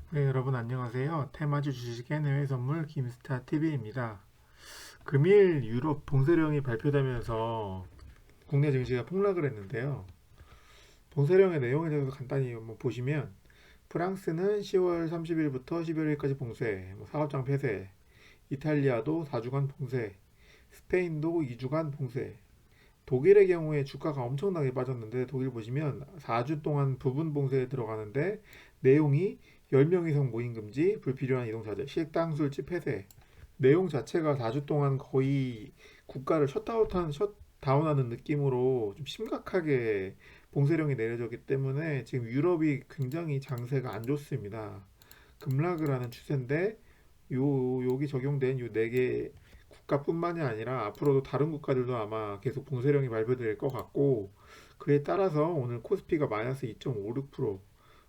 네, 여러분 안녕하세요. 테마주 주식의 해외 선물 김스타 TV입니다. 금일 유럽 봉쇄령이 발표되면서 국내 증시가 폭락을 했는데요. 봉쇄령의 내용에 대해서 간단히 한번 보시면 프랑스는 10월 30일부터 11일까지 봉쇄, 사업장 폐쇄, 이탈리아도 4주간 봉쇄, 스페인도 2주간 봉쇄, 독일의 경우에 주가가 엄청나게 빠졌는데 독일 보시면 4주 동안 부분 봉쇄에 들어가는데 내용이 10명 이상 모임 금지, 불필요한 이동 자제, 식당 술집 폐쇄. 내용 자체가 4주 동안 거의 국가를 셧다운하는 느낌으로 좀 심각하게 봉쇄령이 내려졌기 때문에 지금 유럽이 굉장히 장세가 안 좋습니다. 급락을 하는 추세인데 여기 적용된 요 네 개 국가뿐만이 아니라 앞으로도 다른 국가들도 아마 계속 봉쇄령이 발표될 것 같고 그에 따라서 오늘 코스피가 마이너스 2.56%,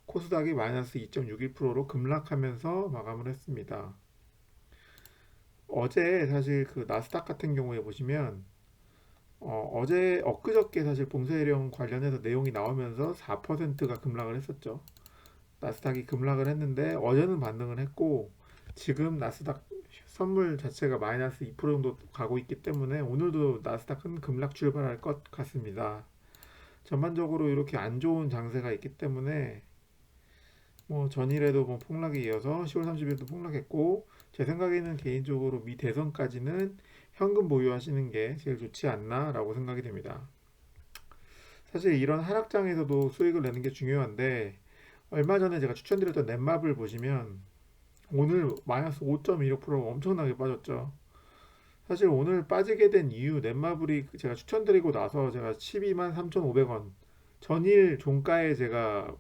코스닥이 마이너스 2.61%로 급락하면서 마감을 했습니다. 어제 사실 그 나스닥 같은 경우에 보시면 어제 엊그저께 사실 봉쇄령 관련해서 내용이 나오면서 4%가 급락을 했었죠. 나스닥이 급락을 했는데 어제는 반등을 했고 지금 나스닥 선물 자체가 마이너스 2% 정도 가고 있기 때문에 오늘도 나스닥은 급락 출발할 것 같습니다. 전반적으로 이렇게 안 좋은 장세가 있기 때문에 뭐 전일에도 뭐 폭락에 이어서 10월 30일도 폭락했고 제 생각에는 개인적으로 미 대선까지는 현금 보유하시는 게 제일 좋지 않나라고 생각이 됩니다. 사실 이런 하락장에서도 수익을 내는 게 중요한데 얼마 전에 제가 추천드렸던 넷마블 보시면 오늘 마이너스 5.16%가 엄청나게 빠졌죠. 사실 오늘 빠지게 된 이유 넷마블이 제가 추천드리고 나서 제가 12만 3,500원 전일 종가에 제가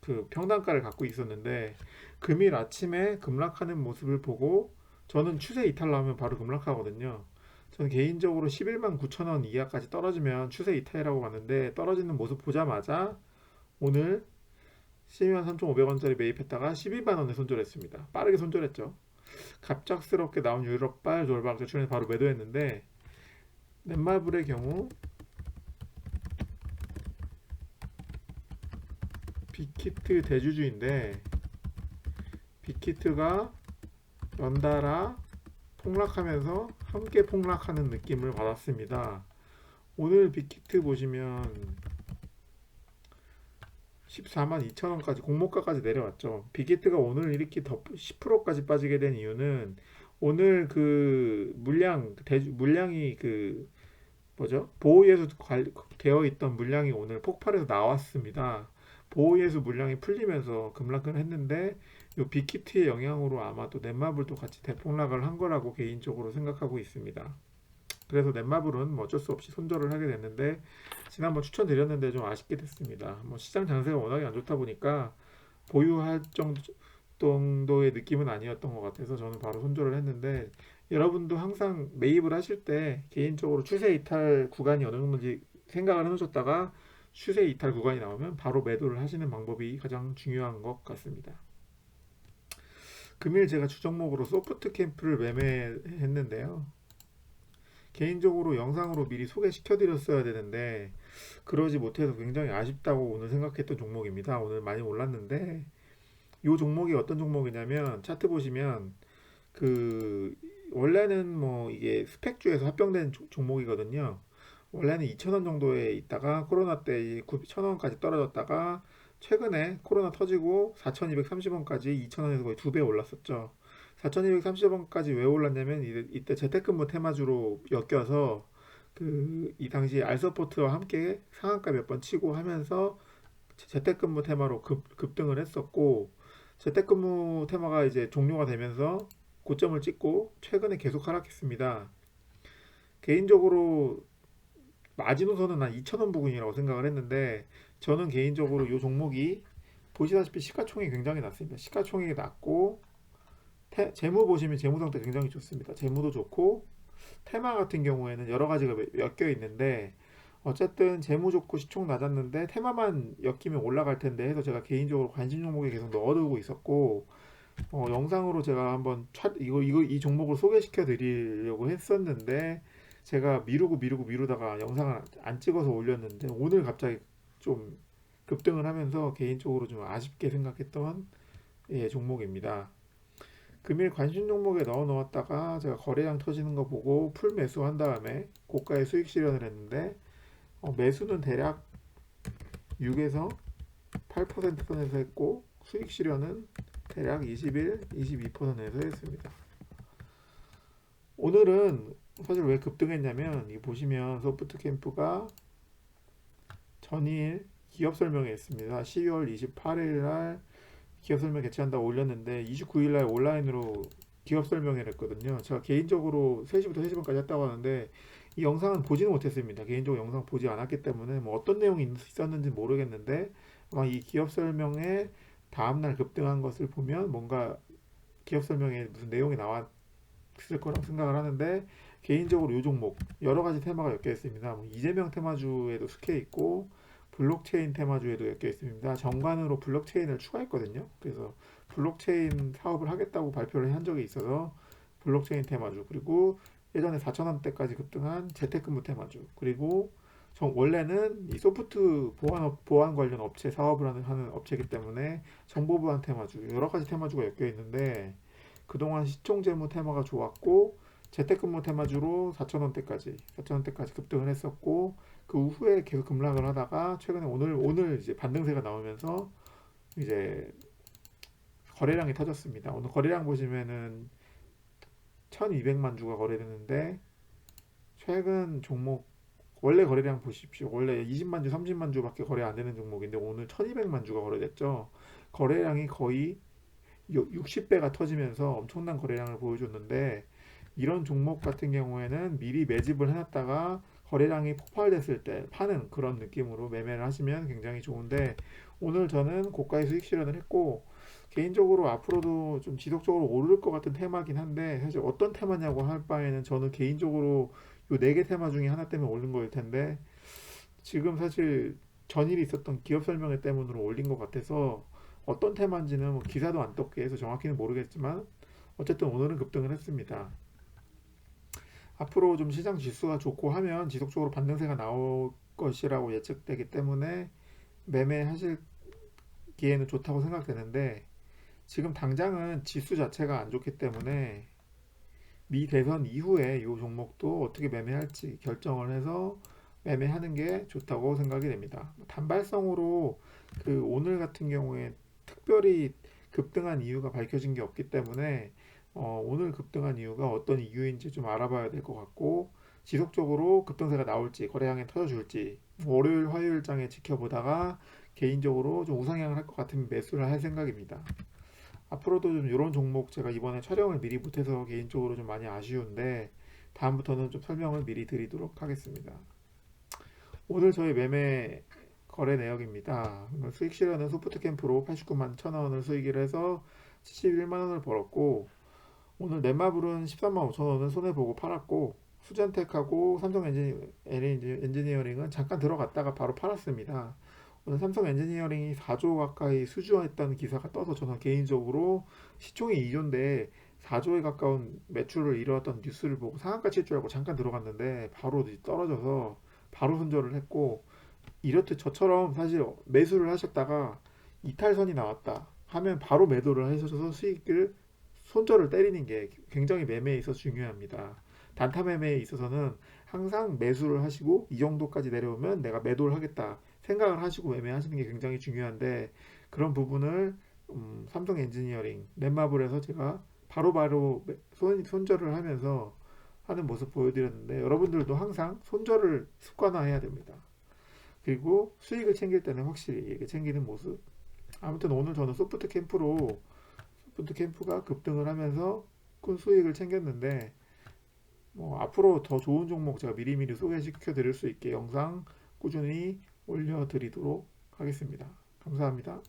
그 평단가를 갖고 있었는데 금일 아침에 급락하는 모습을 보고 저는 추세 이탈 나오면 바로 급락하거든요. 저는 개인적으로 11만 9천 원 이하까지 떨어지면 추세 이탈이라고 봤는데 떨어지는 모습 보자마자 오늘 12만 3,500원짜리 매입했다가 12만 원에 손절했습니다. 빠르게 손절했죠. 갑작스럽게 나온 유럽발 돌박 추천에 바로 매도했는데 넷마블의 경우 빅히트 대주주인데 빅히트가 연달아 폭락하면서 함께 폭락하는 느낌을 받았습니다. 오늘 빅히트 보시면 14만 2천 원까지 공모가까지 내려왔죠. 빅히트가 오늘 이렇게 더 10%까지 빠지게 된 이유는 오늘 그 물량이 그 뭐죠? 보호예수 되어 있던 물량이 오늘 폭발해서 나왔습니다. 보호예수 물량이 풀리면서 급락을 했는데 요 빅히트의 영향으로 아마 또 넷마블도 같이 대폭락을 한 거라고 개인적으로 생각하고 있습니다. 그래서 넷마블은 뭐 어쩔 수 없이 손절을 하게 됐는데 지난번 추천드렸는데 좀 아쉽게 됐습니다. 뭐 시장 장세가 워낙에 안 좋다 보니까 보유할 정도의 느낌은 아니었던 것 같아서 저는 바로 손절을 했는데 여러분도 항상 매입을 하실 때 개인적으로 추세 이탈 구간이 어느 정도인지 생각을 해놓으셨다가 추세 이탈 구간이 나오면 바로 매도를 하시는 방법이 가장 중요한 것 같습니다. 금일 제가 주종목으로 소프트 캠프를 매매했는데요. 개인적으로 영상으로 미리 소개시켜 드렸어야 되는데 그러지 못해서 굉장히 아쉽다고 오늘 생각했던 종목입니다. 오늘 많이 올랐는데 이 종목이 어떤 종목이냐면 차트 보시면 그 원래는 뭐 이게 스펙주에서 합병된 종목이거든요. 원래는 2,000원 정도에 있다가 코로나 때 9,000원까지 떨어졌다가 최근에 코로나 터지고 4,230원까지 2,000원에서 거의 두 배 올랐었죠. 4,230원까지 왜 올랐냐면 이때 재택근무 테마주로 엮여서 그 이 당시 알서포트와 함께 상한가 몇 번 치고 하면서 재택근무 테마로 급등을 했었고 재택근무 테마가 이제 종료가 되면서 고점을 찍고 최근에 계속 하락했습니다. 개인적으로 마지노선은 한 2,000원 부근이라고 생각을 했는데 저는 개인적으로 이 종목이 보시다시피 시가총액이 굉장히 낮습니다. 시가총액이 낮고 재무 보시면 재무 상태 굉장히 좋습니다. 재무도 좋고 테마 같은 경우에는 여러 가지가 엮여 있는데 어쨌든 재무 좋고 시총 낮았는데 테마만 엮이면 올라갈 텐데 해서 제가 개인적으로 관심 종목에 계속 넣어두고 있었고 영상으로 제가 한번 이 종목을 소개시켜 드리려고 했었는데 제가 미루다가 영상을 안 찍어서 올렸는데 오늘 갑자기 좀 급등을 하면서 개인적으로 좀 아쉽게 생각했던 종목입니다. 금일 관심 종목에 넣어 놓았다가 제가 거래량 터지는 거 보고 풀 매수한 다음에 고가의 수익 실현을 했는데 매수는 대략 6에서 8% 선에서 했고 수익 실현은 대략 21, 22%에서 했습니다. 오늘은 사실 왜 급등했냐면 이 보시면 소프트캠프가 전일 기업 설명회 했습니다. 12월 28일 날 기업 설명 개최한다고 올렸는데 29일 날 온라인으로 기업 설명회를 했거든요. 제가 개인적으로 3시부터 3시반까지 했다고 하는데 이 영상은 보지는 못했습니다. 개인적으로 영상 보지 않았기 때문에 뭐 어떤 내용이 있었는지 모르겠는데 아마 이 기업 설명회 다음날 급등한 것을 보면 뭔가 기업 설명회 무슨 내용이 나왔을 거라고 생각을 하는데 개인적으로 이 종목 여러 가지 테마가 엮여 있습니다. 뭐 이재명 테마주에도 속해 있고 블록체인 테마주에도 엮여 있습니다. 정관으로 블록체인을 추가했거든요. 그래서 블록체인 사업을 하겠다고 발표를 한 적이 있어서 블록체인 테마주 그리고 예전에 4,000원대까지 급등한 재택근무 테마주 그리고 원래는 이 소프트 보안 관련 업체 사업을 하는 업체이기 때문에 정보 보안 테마주 여러 가지 테마주가 엮여 있는데 그동안 시총재무 테마가 좋았고 재택근무 테마주로 4,000원대까지 급등을 했었고 그 후에 계속 급락을 하다가 최근에 오늘 이제 반등세가 나오면서 이제 거래량이 터졌습니다. 오늘 거래량 보시면은 1,200만 주가 거래됐는데 최근 종목 원래 거래량 보십시오. 원래 20만 주, 30만 주밖에 거래 안 되는 종목인데 오늘 1,200만 주가 거래됐죠. 거래량이 거의 60배가 터지면서 엄청난 거래량을 보여줬는데 이런 종목 같은 경우에는 미리 매집을 해놨다가 거래량이 폭발됐을 때 파는 그런 느낌으로 매매를 하시면 굉장히 좋은데 오늘 저는 고가의 수익 실현을 했고 개인적으로 앞으로도 좀 지속적으로 오를 것 같은 테마긴 한데 사실 어떤 테마냐고 할 바에는 저는 개인적으로 요 네 개 테마 중에 하나 때문에 올린 거일 텐데 지금 사실 전일이 있었던 기업 설명회 때문으로 올린 것 같아서 어떤 테마인지는 뭐 기사도 안 떴게 해서 정확히는 모르겠지만 어쨌든 오늘은 급등을 했습니다. 앞으로 좀 시장 지수가 좋고 하면 지속적으로 반등세가 나올 것이라고 예측되기 때문에 매매하실 기회는 좋다고 생각되는데 지금 당장은 지수 자체가 안 좋기 때문에 미 대선 이후에 이 종목도 어떻게 매매할지 결정을 해서 매매하는 게 좋다고 생각이 됩니다. 단발성으로 그 오늘 같은 경우에 특별히 급등한 이유가 밝혀진 게 없기 때문에 오늘 급등한 이유가 어떤 이유인지 좀 알아봐야 될 것 같고 지속적으로 급등세가 나올지 거래량이 터져줄지 월요일 화요일장에 지켜보다가 개인적으로 좀 우상향을 할 것 같으면 매수를 할 생각입니다. 앞으로도 좀 이런 종목 제가 이번에 촬영을 미리 못해서 개인적으로 좀 많이 아쉬운데 다음부터는 좀 설명을 미리 드리도록 하겠습니다. 오늘 저희 매매 거래 내역입니다. 수익 실현은 소프트캠프로 89만 1,000원을 수익을 해서 71만 원을 벌었고 오늘 넷마블은 13만 5천 원을 손해보고 팔았고 수젠텍하고 삼성 엔지니어링은 잠깐 들어갔다가 바로 팔았습니다. 오늘 삼성 엔지니어링이 4조 가까이 수주했다는 기사가 떠서 저는 개인적으로 시총이 2조인데 4조에 가까운 매출을 이뤄왔던 뉴스를 보고 상한가 칠 줄 알고 잠깐 들어갔는데 바로 떨어져서 바로 손절을 했고 이렇듯 저처럼 사실 매수를 하셨다가 이탈선이 나왔다 하면 바로 매도를 하셔서 수익을 손절을 때리는 게 굉장히 매매에 있어서 중요합니다. 단타 매매에 있어서는 항상 매수를 하시고 이 정도까지 내려오면 내가 매도를 하겠다 생각을 하시고 매매하시는 게 굉장히 중요한데 그런 부분을 삼성 엔지니어링 넷마블에서 제가 바로바로 손절을 하면서 하는 모습 보여드렸는데 여러분들도 항상 손절을 습관화해야 됩니다. 그리고 수익을 챙길 때는 확실히 이렇게 챙기는 모습. 아무튼 오늘 저는 소프트 캠프가 급등을 하면서 큰 수익을 챙겼는데 뭐 앞으로 더 좋은 종목 제가 미리미리 소개시켜 드릴 수 있게 영상 꾸준히 올려드리도록 하겠습니다. 감사합니다.